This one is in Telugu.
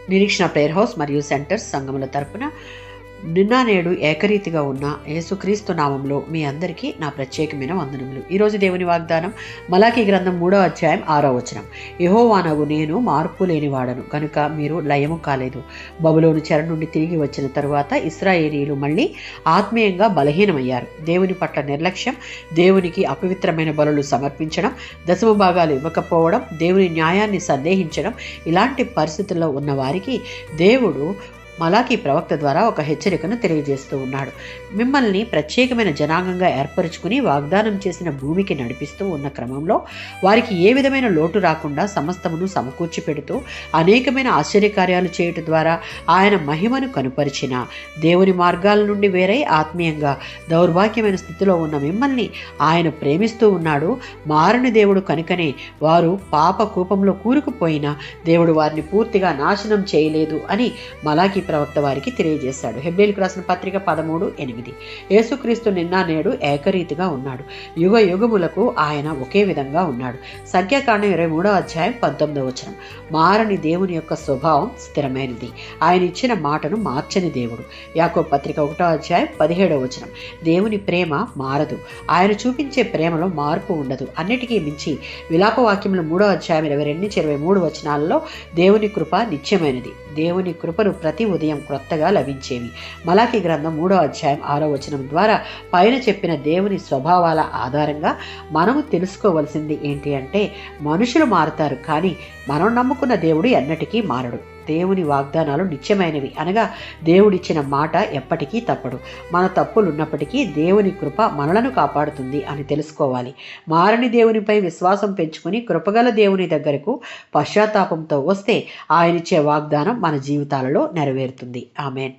నిరీక్షణ ప్రేయర్ హౌస్ మరియు సెంటర్స్ సంఘముల తరపున నిన్న నేడు ఏకరీతిగా ఉన్న యేసుక్రీస్తు నామంలో మీ అందరికీ నా ప్రత్యేకమైన వందనములు. ఈరోజు దేవుని వాగ్దానం మలాకీ గ్రంథం 3వ అధ్యాయం 6వ వచనం. యెహోవానగు నేను మార్పు లేనివాడను కనుక మీరు లయము కాలేదు. బబులోను చెర నుండి తిరిగి వచ్చిన తరువాత ఇశ్రాయేలీయులు మళ్ళీ ఆత్మీయంగా బలహీనమయ్యారు. దేవుని పట్ల నిర్లక్ష్యం, దేవునికి అపవిత్రమైన బలులు సమర్పించడం, దశమ భాగాలు ఇవ్వకపోవడం, దేవుని న్యాయాన్ని సందేహించడం, ఇలాంటి పరిస్థితుల్లో ఉన్న వారికి దేవుడు మలాకీ ప్రవక్త ద్వారా ఒక హెచ్చరికను తెలియజేస్తూ ఉన్నాడు. మిమ్మల్ని ప్రత్యేకమైన జనాంగంగా ఏర్పరచుకుని వాగ్దానం చేసిన భూమికి నడిపిస్తూ ఉన్న క్రమంలో వారికి ఏ విధమైన లోటు రాకుండా సమస్తమును సమకూర్చి పెడుతూ అనేకమైన ఆశ్చర్యకార్యాలు చేయటం ద్వారా ఆయన మహిమను కనుపరిచిన దేవుని మార్గాల నుండి వేరై ఆత్మీయంగా దౌర్భాగ్యమైన స్థితిలో ఉన్న మిమ్మల్ని ఆయన ప్రేమిస్తూ ఉన్నాడు. మారని దేవుడు కనుకనే వారు పాప కూపంలో కూరుకుపోయిన దేవుడు వారిని పూర్తిగా నాశనం చేయలేదు అని మలాకీ ప్రవక్త వారికి తెలియజేశాడు. హెబ్రీయులకు రాసిన పత్రిక 13:8. యేసుక్రీస్తు నిన్న నేడు ఏకరీతిగా ఉన్నాడు. యుగ యుగములకు ఆయన ఒకే విధంగా ఉన్నాడు. సంఖ్యాకాండం 23వ అధ్యాయం 19వ వచనం. మారని దేవుని యొక్క స్వభావం స్థిరమైనది. ఆయన ఇచ్చిన మాటను మార్చని దేవుడు. యాకోబు పత్రిక 1వ అధ్యాయం 17వ వచనం. దేవుని ప్రేమ మారదు. ఆయన చూపించే ప్రేమలో మార్పు ఉండదు. అన్నిటికీ మించి విలాపవాక్యములు 3వ అధ్యాయం 22-23 వచనాలలో దేవుని కృప నిత్యమైనది. దేవుని కృపను ప్రతి ఉదయం క్రొత్తగా లభించేవి. మలాకీ గ్రంథం 3వ అధ్యాయం 6వ వచనం ద్వారా పైన చెప్పిన దేవుని స్వభావాల ఆధారంగా మనము తెలుసుకోవలసింది ఏంటి అంటే, మనుషులు మారుతారు కానీ మనం నమ్ముకున్న దేవుడు ఎన్నటికీ మారడు. దేవుని వాగ్దానాలు నిత్యమైనవి, అనగా దేవుడిచ్చిన మాట ఎప్పటికీ తప్పడు. మన తప్పులున్నప్పటికీ దేవుని కృప మనలను కాపాడుతుంది అని తెలుసుకోవాలి. మారని దేవునిపై విశ్వాసం పెంచుకుని కృపగల దేవుని దగ్గరకు పశ్చాత్తాపంతో వస్తే ఆయనిచ్చే వాగ్దానం మన జీవితాలలో నెరవేరుతుంది. ఆమేన్.